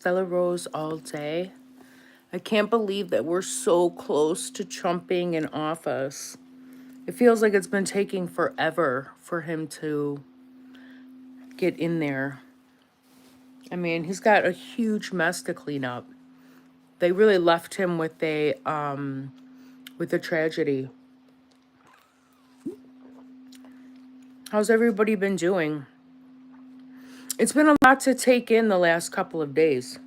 StellaRoseAllDay. I can't believe that we're so close to Trump being in office. It feels like it's been taking forever for him to get in there. I mean, he's got a huge mess to clean up. They really left him with a tragedy. How's everybody been doing? It's been a lot to take in the last couple of days.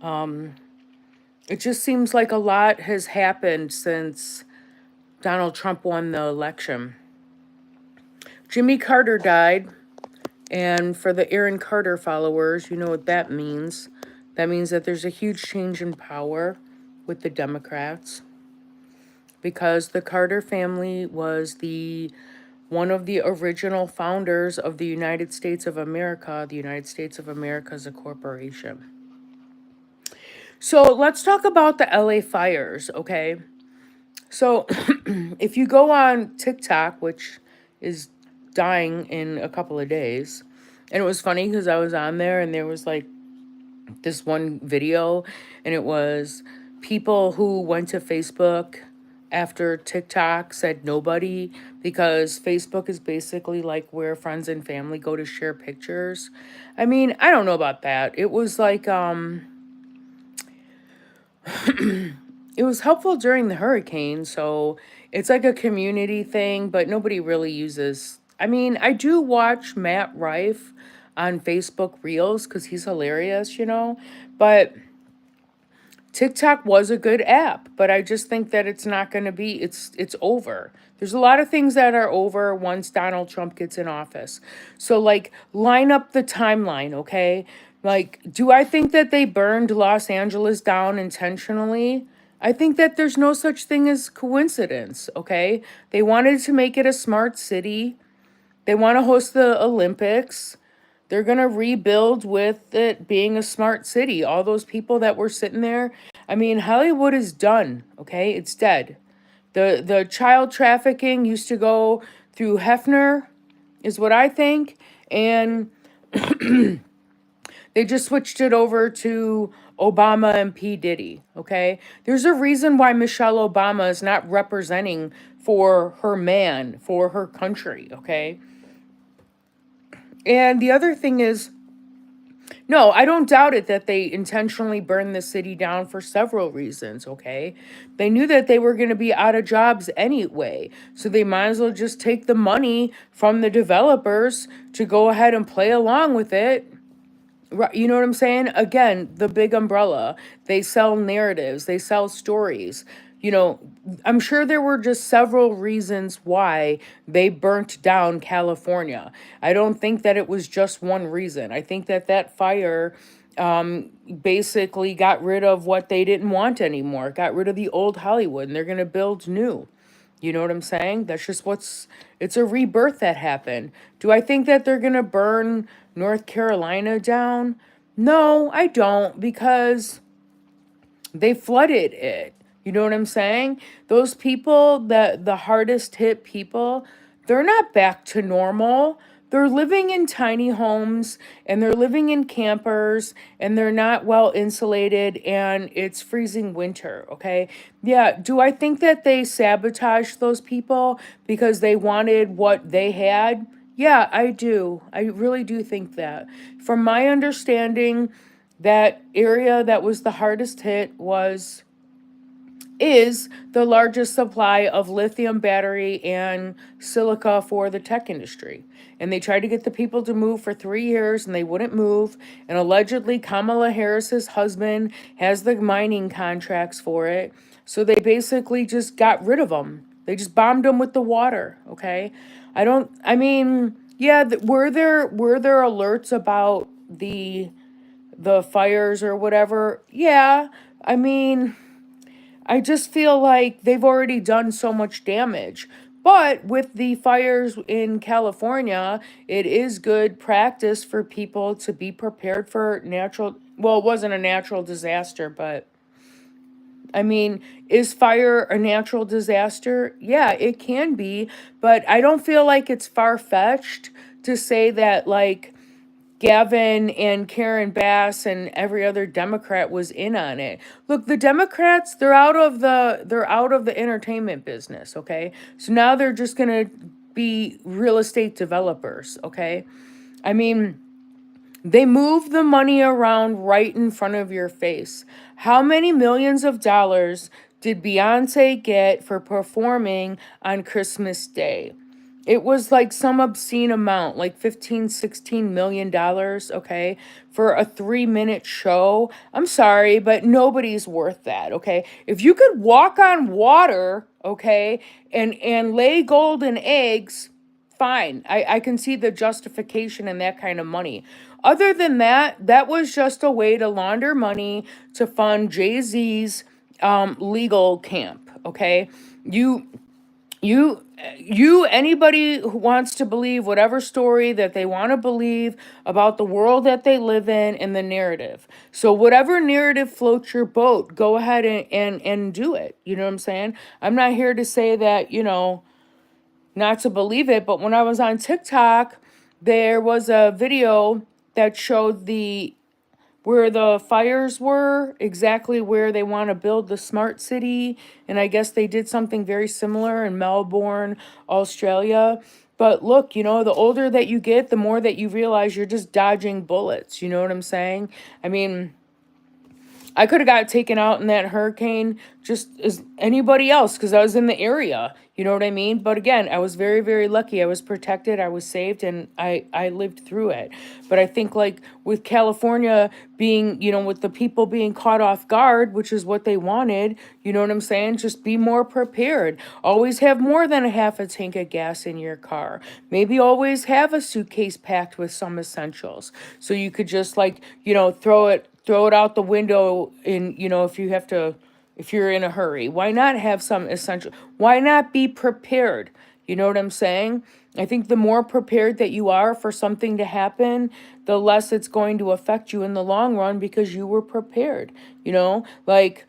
It just seems like a lot has happened since Donald Trump won the election. Jimmy Carter died, and for the Aaron Carter followers, you know what that means. That means that there's a huge change in power with the Democrats, because the Carter family was one of the original founders of the United States of America. The United States of America is a corporation. So let's talk about the LA fires, okay? So if you go on TikTok, which is dying in a couple of days, and it was funny because I was on there and there was like this one video, and it was people who went to Facebook after TikTok said nobody, because Facebook is basically like where friends and family go to share pictures. I mean, I don't know about that. It was like it was helpful during the hurricane, so it's like a community thing, but nobody really uses. I mean, I do watch Matt Rife on Facebook Reels because he's hilarious, but TikTok was a good app, but I just think that it's not going to be, it's over. There's a lot of things that are over once Donald Trump gets in office. So like line up the timeline, okay? Like, do I think that they burned Los Angeles down intentionally? I think that there's no such thing as coincidence, okay? They wanted to make it a smart city. They want to host the Olympics. They're going to rebuild with it being a smart city. All those people that were sitting there. I mean, Hollywood is done, okay? It's dead. The child trafficking used to go through Hefner, is what I think. And they just switched it over to Obama and P. Diddy, okay? There's a reason why Michelle Obama is not representing for her man, for her country, okay? And the other thing is, no, I don't doubt it that they intentionally burned the city down for several reasons, okay? They knew that they were going to be out of jobs anyway, so they might as well just take the money from the developers to go ahead and play along with it. You know what I'm saying? Again, the big umbrella. They sell narratives, they sell stories. I'm sure there were just several reasons why they burnt down California. I don't think that it was just one reason. I think that fire basically got rid of what they didn't want anymore, got rid of the old Hollywood, and they're going to build new. You know what I'm saying? That's just it's a rebirth that happened. Do I think that they're going to burn North Carolina down? No, I don't, because they flooded it. You know what I'm saying? Those people, the hardest hit people, they're not back to normal. They're living in tiny homes and they're living in campers and they're not well insulated and it's freezing winter, okay? Yeah, do I think that they sabotaged those people because they wanted what they had? Yeah, I do. I really do think that. From my understanding, that area that was the hardest hit is the largest supply of lithium battery and silica for the tech industry. And they tried to get the people to move for 3 years and they wouldn't move. And allegedly Kamala Harris's husband has the mining contracts for it. So they basically just got rid of them. They just bombed them with the water, okay? Yeah, were there alerts about the fires or whatever? Yeah. I mean, I just feel like they've already done so much damage. But with the fires in California, it is good practice for people to be prepared for well, it wasn't a natural disaster, but I mean, is fire a natural disaster? Yeah, it can be, but I don't feel like it's far-fetched to say that, like, Gavin and Karen Bass and every other Democrat was in on it. Look, the Democrats, they're out of the entertainment business, okay? So now they're just going to be real estate developers, okay? I mean, they move the money around right in front of your face. How many millions of dollars did Beyonce get for performing on Christmas Day? It was like some obscene amount, like 15, 16 million dollars, okay, for a 3-minute show. I'm sorry, but nobody's worth that, okay? If you could walk on water, okay, and lay golden eggs, fine. I can see the justification in that kind of money. Other than that, that was just a way to launder money to fund Jay-Z's legal camp, okay? You anybody who wants to believe whatever story that they want to believe about the world that they live in and the narrative. So whatever narrative floats your boat, go ahead and do it. You know what I'm saying? I'm not here to say that, not to believe it, but when I was on TikTok, there was a video that showed the where the fires were, exactly where they want to build the smart city. And I guess they did something very similar in Melbourne, Australia. But look, the older that you get, the more that you realize you're just dodging bullets. You know what I'm saying? I mean, I could have got taken out in that hurricane just as anybody else because I was in the area. You know what I mean? But again, I was very, very lucky. I was protected. I was saved, and I lived through it. But I think like with California being, with the people being caught off guard, which is what they wanted, you know what I'm saying? Just be more prepared. Always have more than a half a tank of gas in your car. Maybe always have a suitcase packed with some essentials. So you could just like, throw it out the window in, if you're in a hurry. Why not have some essential? Why not be prepared? You know what I'm saying? I think the more prepared that you are for something to happen, the less it's going to affect you in the long run because you were prepared. Like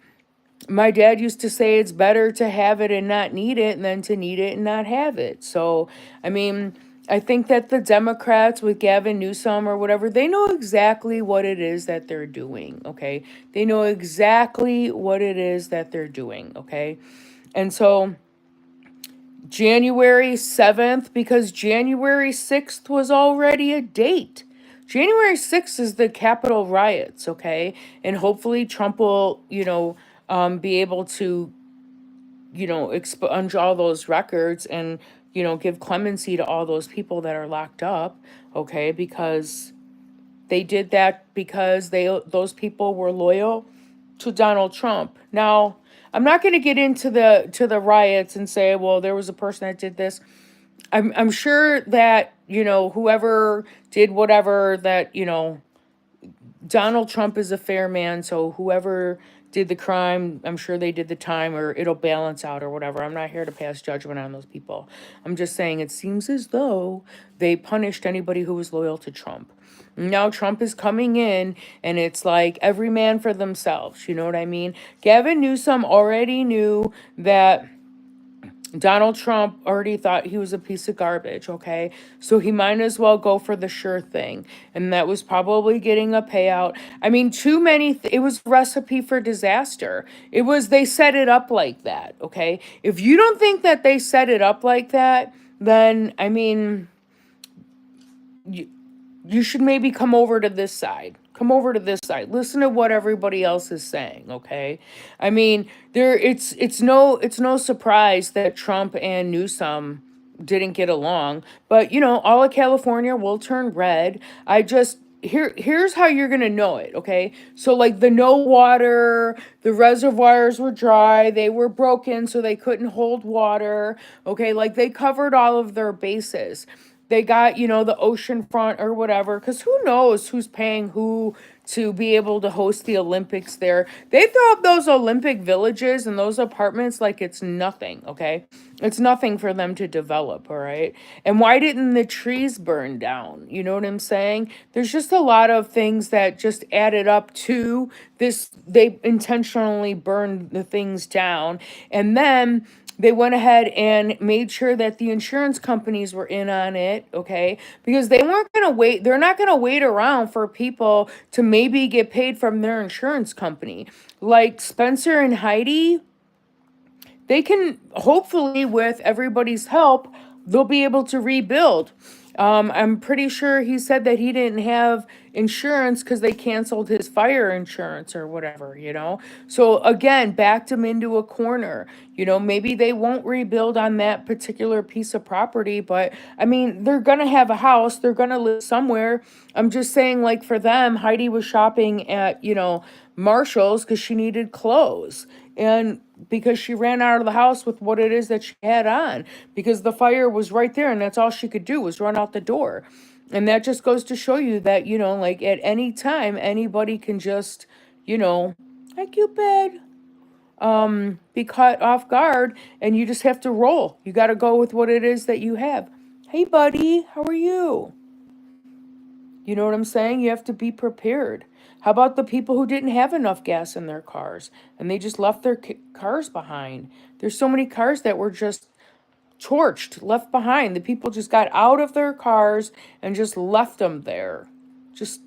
my dad used to say it's better to have it and not need it than to need it and not have it. So, I mean, I think that the Democrats with Gavin Newsom or whatever, they know exactly what it is that they're doing, okay? They know exactly what it is that they're doing, okay? And so January 7th, because January 6th was already a date. January 6th is the Capitol riots, okay? And hopefully Trump will, be able to, expunge all those records and, give clemency to all those people that are locked up, okay? Because they did that because those people were loyal to Donald Trump. Now, I'm not going to get into the riots and say, well, there was a person that did this. I'm sure that, whoever did whatever that, Donald Trump is a fair man, so whoever did the crime, I'm sure they did the time or it'll balance out or whatever. I'm not here to pass judgment on those people. I'm just saying it seems as though they punished anybody who was loyal to Trump. Now Trump is coming in and it's like every man for themselves. You know what I mean? Gavin Newsom already knew that Donald Trump already thought he was a piece of garbage, okay? So he might as well go for the sure thing. And that was probably getting a payout. I mean, it was recipe for disaster. They set it up like that, okay? If you don't think that they set it up like that, then, I mean, you should maybe come over to this side. Come over to this side. Listen to what everybody else is saying, okay? I mean, it's no surprise that Trump and Newsom didn't get along, but all of California will turn red. Here's how you're going to know it, okay? So like the no water, the reservoirs were dry, they were broken so they couldn't hold water, okay? Like they covered all of their bases. They got, the ocean front or whatever, because who knows who's paying who to be able to host the Olympics there. They throw up those Olympic villages and those apartments like it's nothing, okay? It's nothing for them to develop, all right? And why didn't the trees burn down? You know what I'm saying? There's just a lot of things that just added up to this. They intentionally burned the things down. And then They went ahead and made sure that the insurance companies were in on it, okay? Because they weren't going to wait. They're not going to wait around for people to maybe get paid from their insurance company. Like Spencer and Heidi, they can, hopefully, with everybody's help, they'll be able to rebuild. I'm pretty sure he said that he didn't have insurance because they canceled his fire insurance or whatever, you know? So again, backed him into a corner. You know, maybe they won't rebuild on that particular piece of property, but I mean, they're gonna have a house, they're gonna live somewhere. I'm just saying, like, for them, Heidi was shopping at, Marshall's because she needed clothes. And because she ran out of the house with what it is that she had on, because the fire was right there and that's all she could do was run out the door. And that just goes to show you that, like, at any time, anybody can just, hi Cupid, be caught off guard, and you just have to roll. You got to go with what it is that you have. Hey buddy, how are you? You know what I'm saying? You have to be prepared. How about the people who didn't have enough gas in their cars and they just left their cars behind? There's so many cars that were just torched, left behind. The people just got out of their cars and just left them there. Just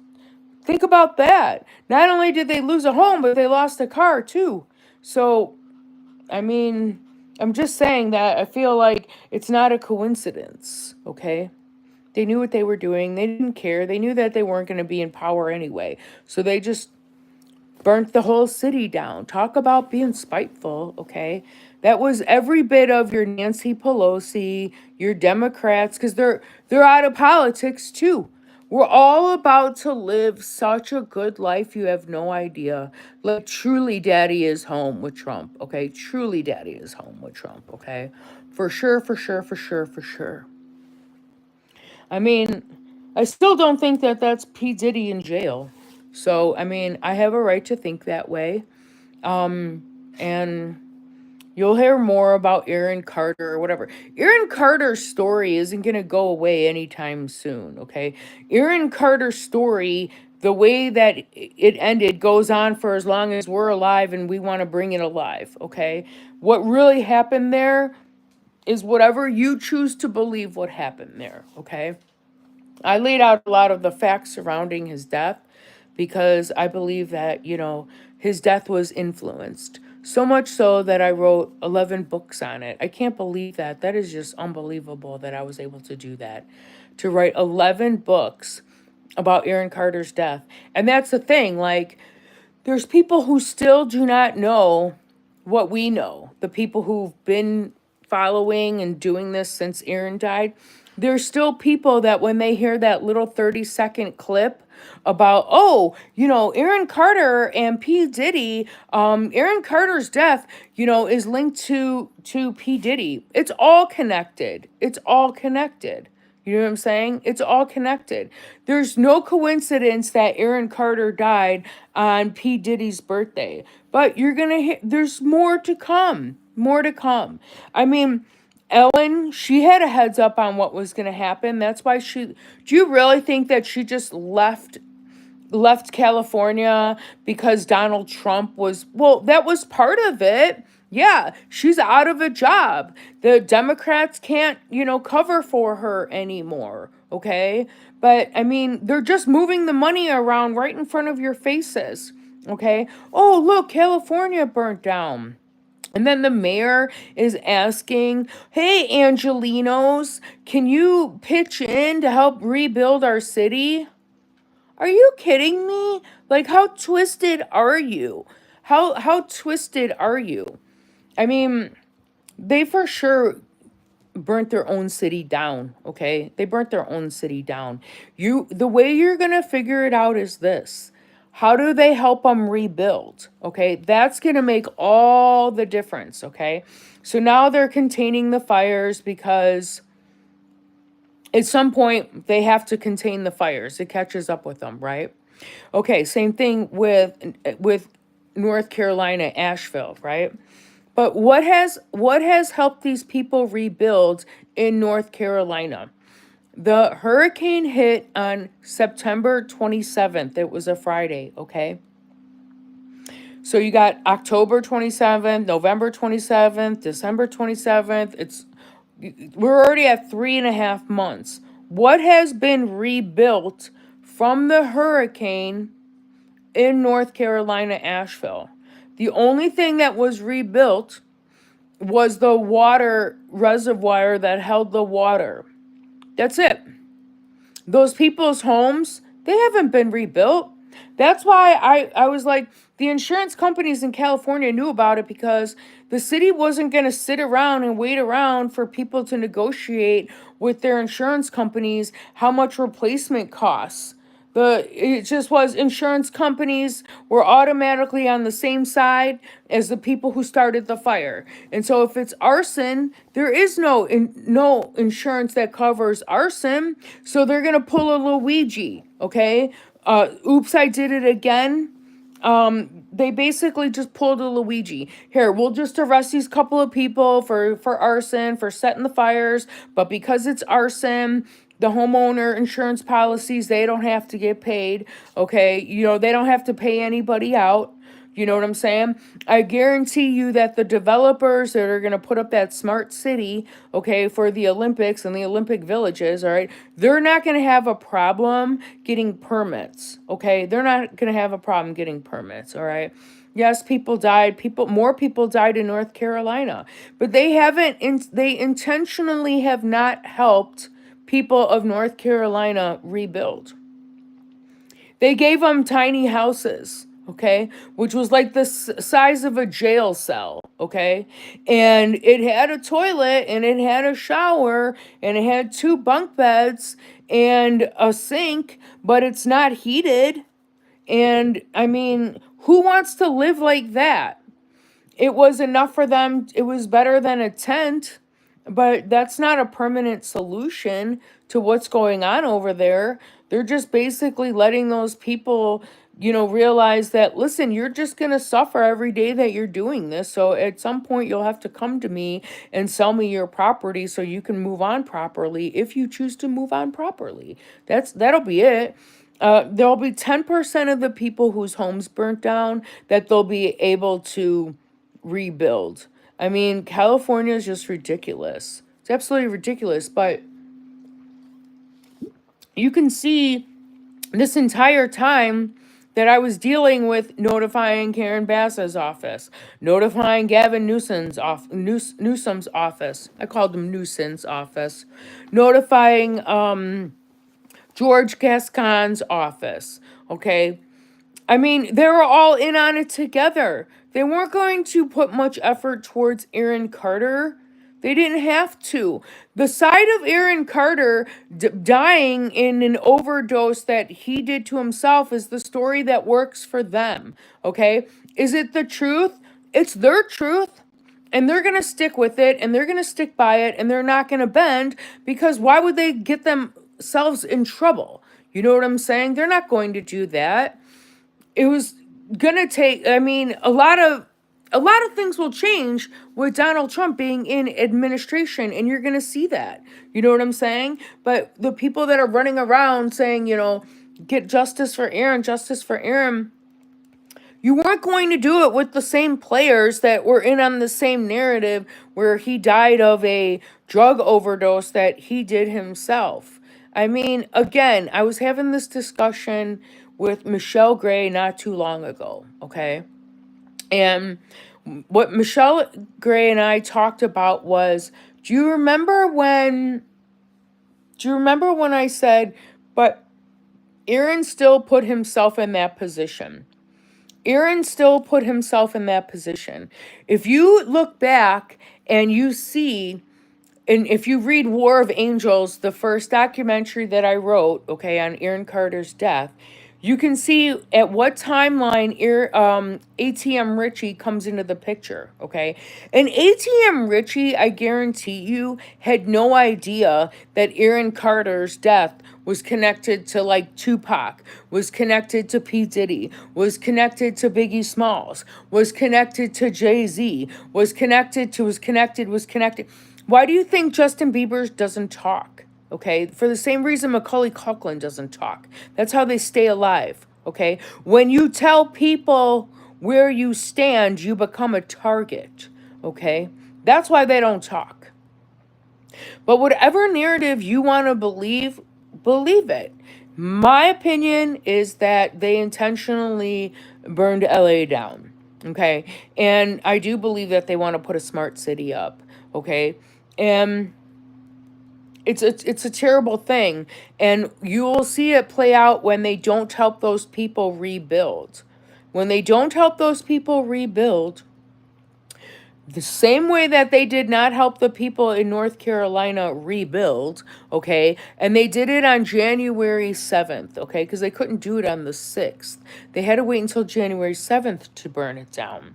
think about that. Not only did they lose a home, but they lost a car too. So, I mean, I'm just saying that I feel like it's not a coincidence, okay? They knew what they were doing. They didn't care. They knew that they weren't going to be in power anyway. So they just burnt the whole city down. Talk about being spiteful, okay? That was every bit of your Nancy Pelosi, your Democrats, because they're out of politics too. We're all about to live such a good life, you have no idea. Like, truly, daddy is home with Trump, okay? Truly, daddy is home with Trump, okay? For sure, for sure, for sure, for sure. I mean, I still don't think that that's P. Diddy in jail. So, I mean, I have a right to think that way. And you'll hear more about Aaron Carter or whatever. Aaron Carter's story isn't going to go away anytime soon, okay? Aaron Carter's story, the way that it ended, goes on for as long as we're alive and we want to bring it alive, okay? What really happened there is whatever you choose to believe what happened there, okay? I laid out a lot of the facts surrounding his death because I believe that, his death was influenced. So much so that I wrote 11 books on it. I can't believe that. That is just unbelievable that I was able to do that. To write 11 books about Aaron Carter's death. And that's the thing, like, there's people who still do not know what we know. The people who've been following and doing this since Aaron died. There's still people that when they hear that little 30-second clip about, Aaron Carter and P. Diddy, Aaron Carter's death, is linked to P. Diddy. It's all connected. It's all connected. You know what I'm saying? It's all connected. There's no coincidence that Aaron Carter died on P. Diddy's birthday. But you're going to hear, there's more to come. More to come. I mean, Ellen, she had a heads up on what was going to happen. That's why do you really think that she just left California because Donald Trump that was part of it. Yeah, she's out of a job. The Democrats can't, cover for her anymore, okay? But, I mean, they're just moving the money around right in front of your faces, okay? Oh, look, California burnt down. And then the mayor is asking, hey, Angelinos, can you pitch in to help rebuild our city? Are you kidding me? Like, how twisted are you? How twisted are you? I mean, they for sure burnt their own city down, okay? They burnt their own city down. The way you're going to figure it out is this. How do they help them rebuild? Okay? That's going to make all the difference, okay? So now they're containing the fires because at some point they have to contain the fires. It catches up with them, right? Okay, same thing with North Carolina, Asheville, right? But what has helped these people rebuild in North Carolina? The hurricane hit on September 27th. It was a Friday, okay? So you got October 27th, November 27th, December 27th. We're already at 3.5 months. What has been rebuilt from the hurricane in North Carolina, Asheville? The only thing that was rebuilt was the water reservoir that held the water. That's it. Those people's homes, they haven't been rebuilt. That's why I was like, the insurance companies in California knew about it, because the city wasn't going to sit around and wait around for people to negotiate with their insurance companies how much replacement costs. It just was, insurance companies were automatically on the same side as the people who started the fire. And so if it's arson, there is no insurance that covers arson. So they're gonna pull a Luigi, okay? Oops, I did it again. They basically just pulled a Luigi. Here, we'll just arrest these couple of people for arson, for setting the fires, but because it's arson, the homeowner insurance policies, they don't have to get paid, okay? They don't have to pay anybody out. You know what I'm saying? I guarantee you that the developers that are going to put up that smart city, okay, for the Olympics and the Olympic villages, all right, they're not going to have a problem getting permits, okay? They're not going to have a problem getting permits, all right? Yes, more people died in North Carolina, but they intentionally have not helped people of North Carolina rebuild. They gave them tiny houses, okay, which was like the size of a jail cell, okay, and it had a toilet and it had a shower and it had 2 bunk beds and a sink, but it's not heated. And I mean, who wants to live like that? It was enough for them. It was better than a tent, but that's not a permanent solution to what's going on over there. They're just basically letting those people, realize that, listen, you're just going to suffer every day that you're doing this. So at some point, you'll have to come to me and sell me your property so you can move on properly, if you choose to move on properly. That'll be it. There'll be 10% of the people whose homes burnt down that they'll be able to rebuild. I mean, California is just ridiculous. It's absolutely ridiculous. But you can see this entire time that I was dealing with notifying Karen Bass's office, notifying Gavin Newsom's office. I called him Newsom's office. Notifying George Gascon's office. Okay. I mean, they were all in on it together. They weren't going to put much effort towards Aaron Carter. They didn't have to. The side of Aaron Carter dying in an overdose that he did to himself is the story that works for them. Okay? Is it the truth? It's their truth. And they're going to stick with it, and they're going to stick by it, and they're not going to bend, because why would they get themselves in trouble? You know what I'm saying? They're not going to do that. It was gonna take, I mean, a lot of things will change with Donald Trump being in administration, and you're gonna see that. You know what I'm saying? But the people that are running around saying, get justice for Aaron, you weren't going to do it with the same players that were in on the same narrative where he died of a drug overdose that he did himself. I mean, again, I was having this discussion with Michelle Gray not too long ago, okay? And what Michelle Gray and I talked about was, do you remember when I said, but Aaron still put himself in that position? Aaron still put himself in that position. If you look back and you see, and if you read War of Angels, the first documentary that I wrote, okay, on Aaron Carter's death, you can see at what timeline ATM Richie comes into the picture, okay? And ATM Richie, I guarantee you, had no idea that Aaron Carter's death was connected to like Tupac, was connected to P. Diddy, was connected to Biggie Smalls, was connected to Jay-Z, was connected. Why do you think Justin Bieber doesn't talk? Okay, for the same reason Macaulay Culkin doesn't talk. That's how they stay alive, okay? When you tell people where you stand, you become a target. Okay? That's why they don't talk. But whatever narrative you want to believe it. My opinion is that they intentionally burned LA down. Okay? And I do believe that they want to put a smart city up. Okay? And it's a terrible thing, and you will see it play out when they don't help those people rebuild. When they don't help those people rebuild, the same way that they did not help the people in North Carolina rebuild, okay? And they did it on January 7th, okay? Because they couldn't do it on the 6th. They had to wait until January 7th to burn it down.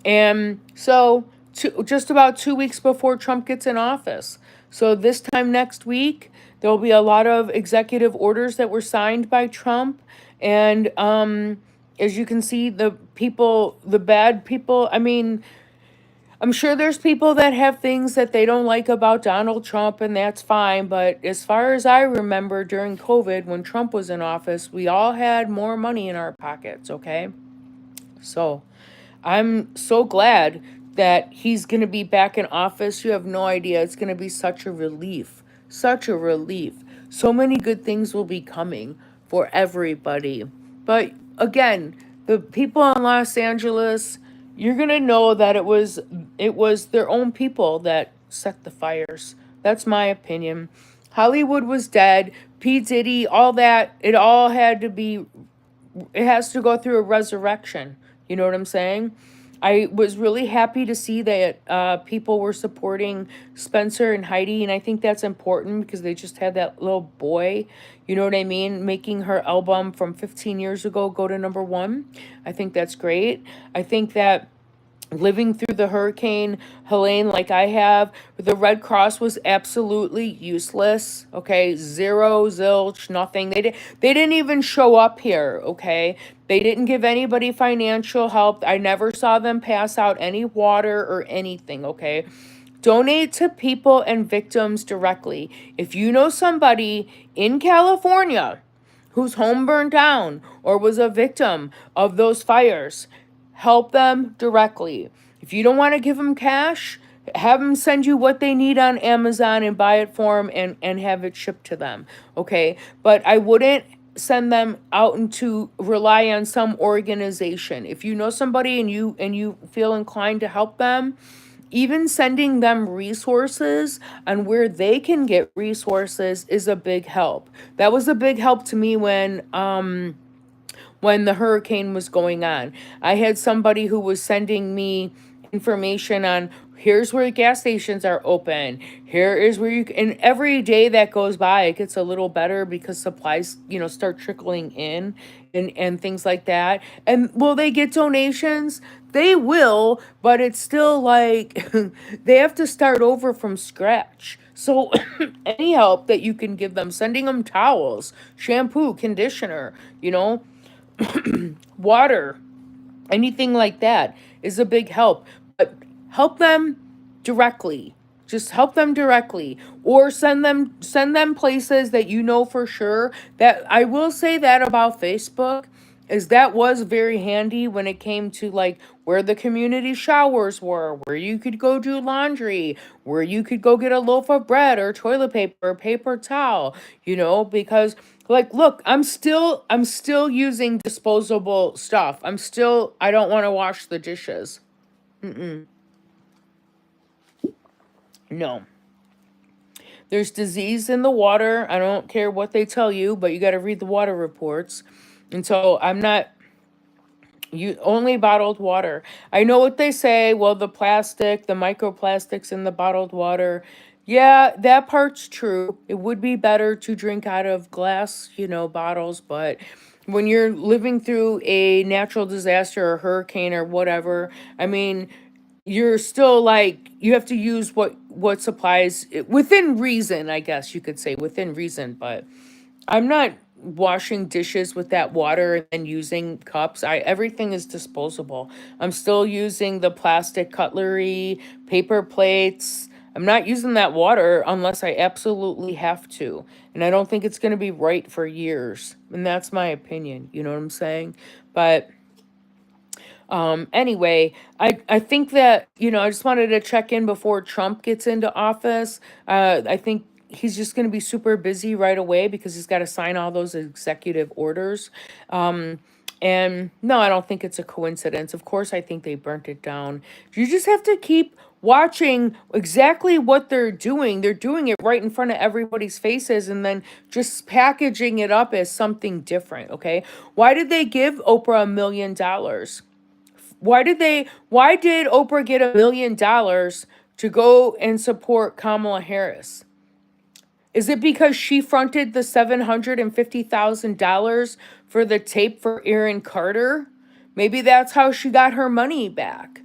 And so, just about 2 weeks before Trump gets in office. So, this time next week, there will be a lot of executive orders that were signed by Trump. And as you can see, the people, the bad people, I mean, I'm sure there's people that have things that they don't like about Donald Trump, and that's fine. But as far as I remember, during COVID, when Trump was in office, we all had more money in our pockets, okay? So, I'm so glad that he's going to be back in office. You have no idea. It's going to be such a relief. Such a relief. So many good things will be coming for everybody. But again, the people in Los Angeles, you're going to know that it was their own people that set the fires. That's my opinion. Hollywood was dead. P. Diddy, all that, it has to go through a resurrection. You know what I'm saying? I was really happy to see that people were supporting Spencer and Heidi, and I think that's important because they just had that little boy, you know what I mean, making her album from 15 years ago go to number one. I think that's great. I think that living through the hurricane Helene like I have, the Red Cross was absolutely useless. Okay, zero, zilch, nothing. They didn't even show up here. Okay, they didn't give anybody financial help. I never saw them pass out any water or anything. Okay, donate to people and victims directly. If you know somebody in California whose home burned down or was a victim of those fires, help them directly. If you don't want to give them cash, have them send you what they need on Amazon and buy it for them, and have it shipped to them. Okay? But I wouldn't send them out and to rely on some organization. If you know somebody and you feel inclined to help them, even sending them resources on where they can get resources is a big help. That was a big help to me when the hurricane was going on. I had somebody who was sending me information on, here's where the gas stations are open. Here is where and every day that goes by, it gets a little better because supplies, start trickling in, and things like that. And will they get donations? They will, but it's still like they have to start over from scratch. So any help that you can give them, sending them towels, shampoo, conditioner, water, anything like that is a big help. But help them directly. Just help them directly, or send them places that you know for sure. That I will say that about Facebook is that was very handy when it came to like where the community showers were, where you could go do laundry, where you could go get a loaf of bread or toilet paper or paper towel, because like look, I'm still using disposable stuff. I don't want to wash the dishes. No. There's disease in the water. I don't care what they tell you, but you got to read the water reports. And so I'm not you only bottled water. I know what they say. Well, the microplastics in the bottled water. Yeah, that part's true. It would be better to drink out of glass, bottles, but when you're living through a natural disaster or hurricane or whatever, I mean, you're still like you have to use what supplies within reason, I guess you could say within reason, but I'm not washing dishes with that water and then using cups. Everything is disposable. I'm still using the plastic cutlery, paper plates. I'm not using that water unless I absolutely have to. And I don't think it's going to be right for years. And that's my opinion. You know what I'm saying? But Anyway, I think that, I just wanted to check in before Trump gets into office. I think he's just going to be super busy right away because he's got to sign all those executive orders. And no, I don't think it's a coincidence. Of course, I think they burnt it down. You just have to keep watching exactly what they're doing. They're doing it right in front of everybody's faces and then just packaging it up as something different, okay? Why did they give Oprah $1 million? Why did Oprah get $1 million to go and support Kamala Harris? Is it because she fronted the $750,000 for the tape for Aaron Carter? Maybe that's how she got her money back.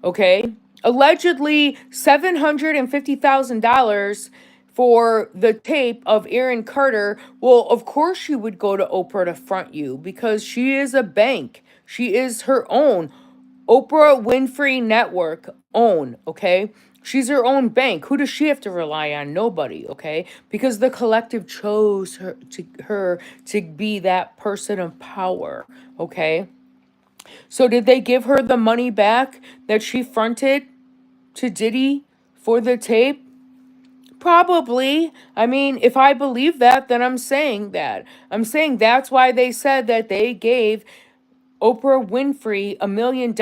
Okay? Allegedly $750,000 for the tape of Aaron Carter. Well, of course she would go to Oprah to front you because she is a bank. She is her own Oprah Winfrey Network own, okay? She's her own bank. Who does she have to rely on? Nobody, okay? Because the collective chose her to be that person of power, okay? So did they give her the money back that she fronted to Diddy for the tape? Probably. I mean, if I believe that, then I'm saying that. I'm saying that's why they said that they gave Oprah Winfrey $1 million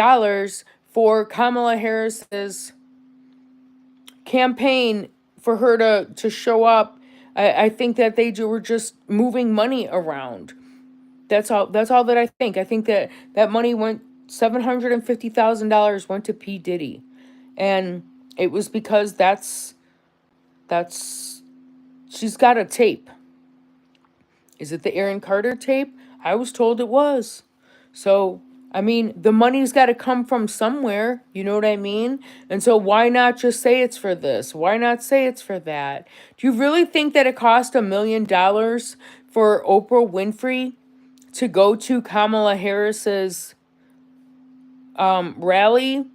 for Kamala Harris's campaign for her to show up. I think that were just moving money around. That's all. That's all that I think. I think that that money went $750,000 went to P Diddy, and it was because that's she's got a tape. Is it the Aaron Carter tape? I was told it was. So, I mean, the money's got to come from somewhere. You know what I mean? And so, why not just say it's for this? Why not say it's for that? Do you really think that it cost $1 million for Oprah Winfrey to go to Kamala Harris's rally?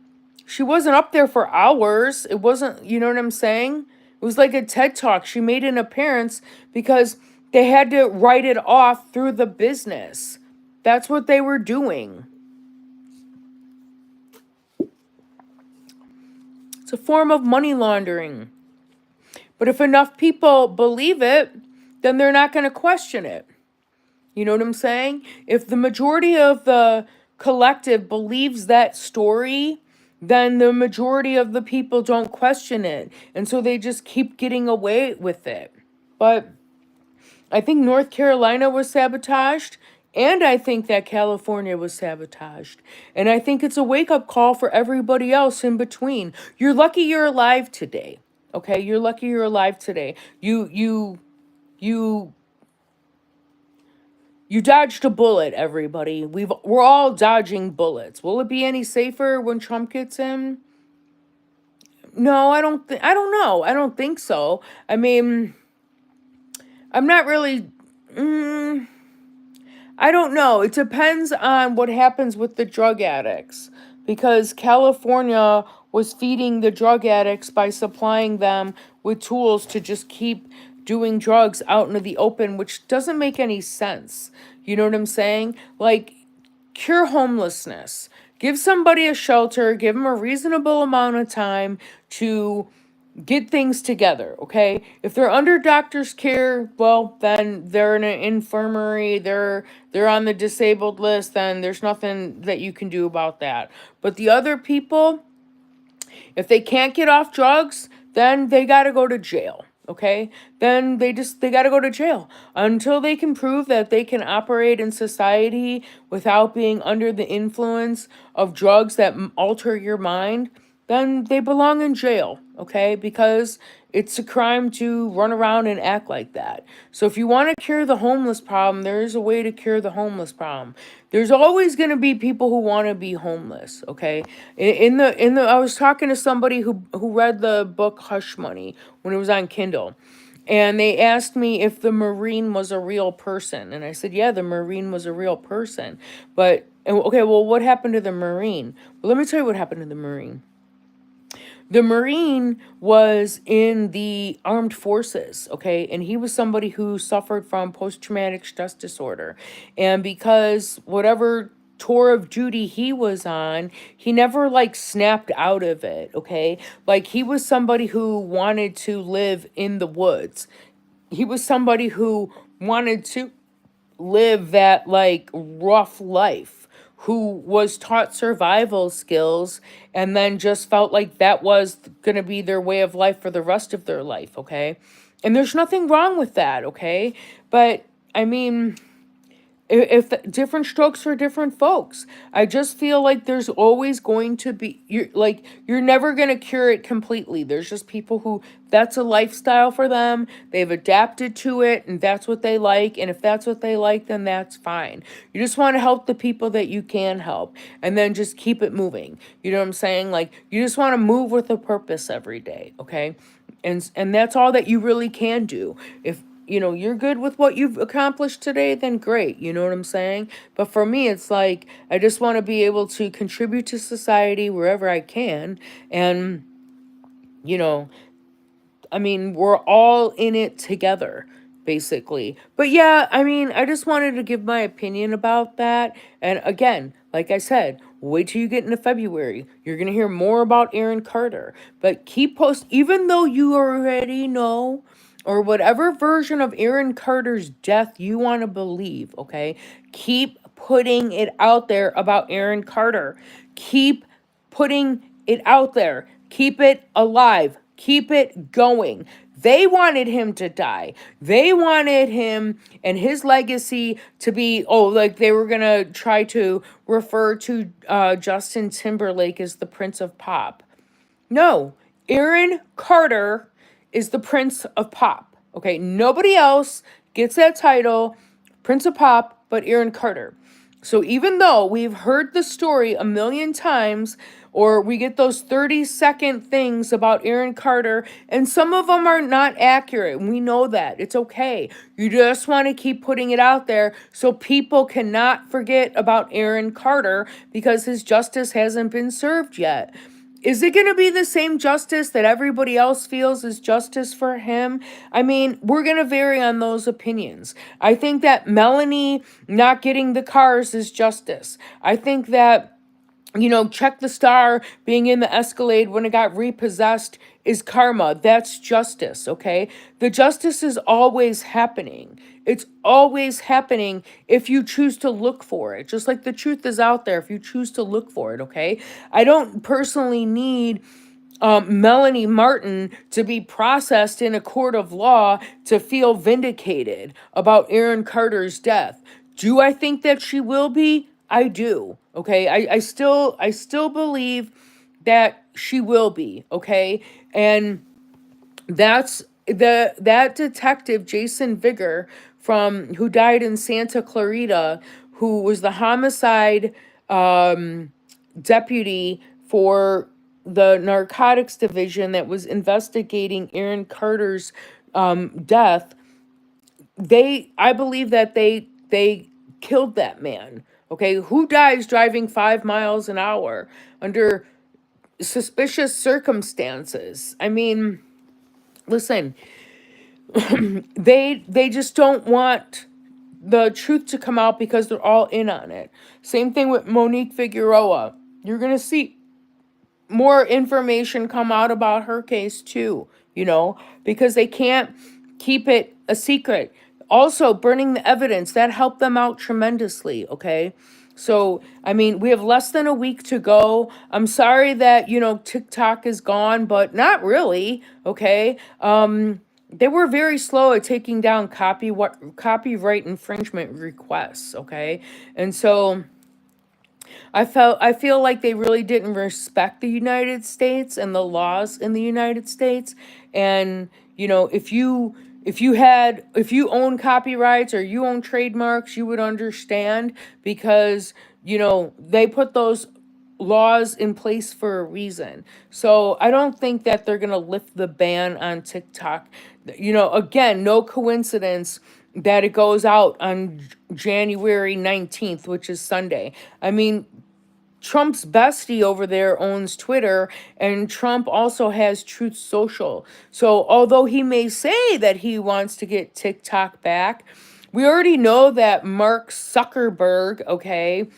She wasn't up there for hours. It wasn't, you know what I'm saying? It was like a TED Talk. She made an appearance because they had to write it off through the business. That's what they were doing. It's a form of money laundering. But if enough people believe it, then they're not going to question it. You know what I'm saying? If the majority of the collective believes that story, then the majority of the people don't question it. And so they just keep getting away with it. But I think North Carolina was sabotaged, and I think that California was sabotaged. And I think it's a wake-up call for everybody else in between. You're lucky you're alive today. Okay? You're lucky you're alive today. You dodged a bullet, everybody. We're all dodging bullets. Will it be any safer when Trump gets in? No, I don't know. I don't think so. I mean, I'm not really I don't know. It depends on what happens with the drug addicts because California was feeding the drug addicts by supplying them with tools to just keep doing drugs out into the open, which doesn't make any sense. You know what I'm saying? Like, cure homelessness. Give somebody a shelter, give them a reasonable amount of time to get things together, okay? If they're under doctor's care, well, then they're in an infirmary, they're on the disabled list, then there's nothing that you can do about that. But the other people, if they can't get off drugs, then they got to go to jail. Okay, then they got to go to jail until they can prove that they can operate in society without being under the influence of drugs that alter your mind. Then they belong in jail, okay? Because it's a crime to run around and act like that. So if you want to cure the homeless problem, there is a way to cure the homeless problem. There's always going to be people who want to be homeless, okay? In the I was talking to somebody who read the book Hush Money when it was on Kindle. And they asked me if the Marine was a real person. And I said, yeah, the Marine was a real person. But, okay, well, what happened to the Marine? Well, let me tell you what happened to the Marine. The Marine was in the armed forces, okay? And he was somebody who suffered from post-traumatic stress disorder. And because whatever tour of duty he was on, he never like snapped out of it, okay? Like he was somebody who wanted to live in the woods. He was somebody who wanted to live that like rough life, who was taught survival skills and then just felt like that was going to be their way of life for the rest of their life, okay? And there's nothing wrong with that, okay? But I mean, if different strokes for different folks. I just feel like there's always going to be, you're never going to cure it completely. There's just people who that's a lifestyle for them, they've adapted to it, and that's what they like, and if that's what they like, then that's fine. You just want to help the people that you can help, and then just keep it moving. You know what I'm saying? Like, you just want to move with a purpose every day, okay? And that's all that you really can do. If you're good with what you've accomplished today, then great. You know what I'm saying? But for me, it's like, I just want to be able to contribute to society wherever I can. And, you know, I mean, we're all in it together, basically. But yeah, I mean, I just wanted to give my opinion about that. And again, like I said, wait till you get into February. You're going to hear more about Aaron Carter. But keep even though you already know, or whatever version of Aaron Carter's death you want to believe, okay? Keep putting it out there about Aaron Carter. Keep putting it out there. Keep it alive. Keep it going. They wanted him to die. They wanted him and his legacy to be, like they were going to try to refer to Justin Timberlake as the Prince of Pop. No, Aaron Carter is the Prince of Pop. Okay, nobody else gets that title, Prince of Pop, but Aaron Carter. So even though we've heard the story a million times, or we get those 30-second things about Aaron Carter, and some of them are not accurate, and we know that. It's okay. You just want to keep putting it out there so people cannot forget about Aaron Carter because his justice hasn't been served yet. Is it going to be the same justice that everybody else feels is justice for him? I mean, we're going to vary on those opinions. I think that Melanie not getting the cars is justice. I think that Check the Star being in the Escalade when it got repossessed is karma. That's justice, okay? The justice is always happening. It's always happening if you choose to look for it. Just like the truth is out there if you choose to look for it, okay? I don't personally need Melanie Martin to be processed in a court of law to feel vindicated about Aaron Carter's death. Do I think that she will be? I do. Okay. I still believe that she will be. Okay. And that's that detective Jason Vigor who died in Santa Clarita, who was the homicide deputy for the narcotics division that was investigating Aaron Carter's death. I believe that they killed that man. Okay, who dies driving 5 miles an hour under suspicious circumstances? I mean, listen, they just don't want the truth to come out because they're all in on it. Same thing with Monique Figueroa. You're gonna see more information come out about her case too, because they can't keep it a secret. Also, burning the evidence, that helped them out tremendously, okay? So, I mean, we have less than a week to go. I'm sorry that, TikTok is gone, but not really, okay? They were very slow at taking down copyright infringement requests, okay? And so I feel like they really didn't respect the United States and the laws in the United States. And, if you own copyrights or you own trademarks, you would understand because, they put those laws in place for a reason. So I don't think that they're going to lift the ban on TikTok. Again, no coincidence that it goes out on January 19th, which is Sunday. I mean, Trump's bestie over there owns Twitter, and Trump also has Truth Social. So although he may say that he wants to get TikTok back, we already know that Mark Zuckerberg, okay,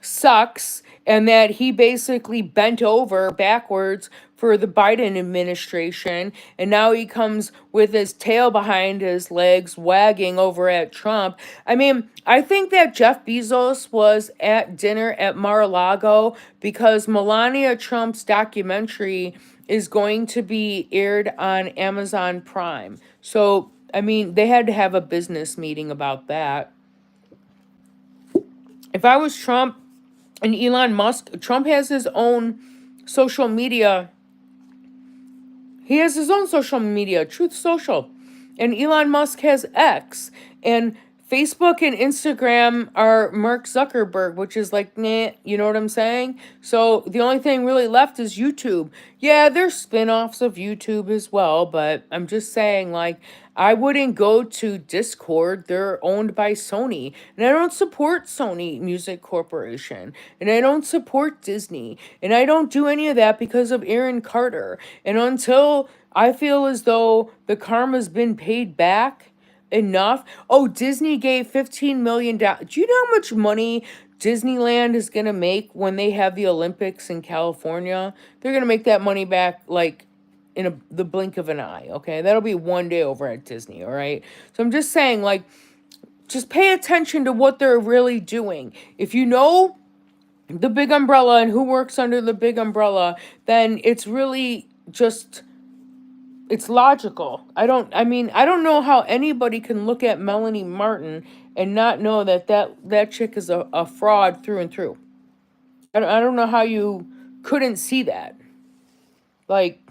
sucks, and that he basically bent over backwards for the Biden administration, and now he comes with his tail behind his legs wagging over at Trump. I mean, I think that Jeff Bezos was at dinner at Mar-a-Lago because Melania Trump's documentary is going to be aired on Amazon Prime. So, I mean, they had to have a business meeting about that. If I was Trump and Elon Musk, Trump has his own social media. He has his own social media, Truth Social. And Elon Musk has X. And Facebook and Instagram are Mark Zuckerberg, which is like, nah, you know what I'm saying? So the only thing really left is YouTube. Yeah, there's spin-offs of YouTube as well, but I'm just saying, like, I wouldn't go to Discord. They're owned by Sony. And I don't support Sony Music Corporation. And I don't support Disney. And I don't do any of that because of Aaron Carter. And until I feel as though the karma's been paid back enough. Oh, Disney gave $15 million. Do you know how much money Disneyland is going to make when they have the Olympics in California? They're going to make that money back like in the blink of an eye, okay? That'll be one day over at Disney, all right? So I'm just saying, like, just pay attention to what they're really doing. If you know the big umbrella and who works under the big umbrella, then it's really just, it's logical. I don't know how anybody can look at Melanie Martin and not know that chick is a fraud through and through. I don't know how you couldn't see that. Like,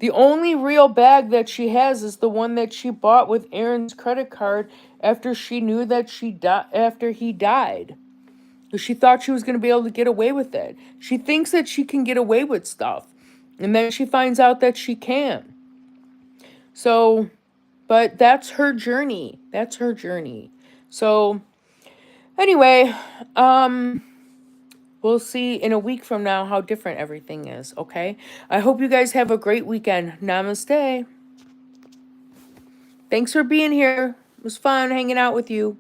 the only real bag that she has is the one that she bought with Aaron's credit card after she knew that after he died. Because she thought she was going to be able to get away with it. She thinks that she can get away with stuff. And then she finds out that she can't. So, but that's her journey. That's her journey. So, anyway, we'll see in a week from now how different everything is, okay? I hope you guys have a great weekend. Namaste. Thanks for being here. It was fun hanging out with you.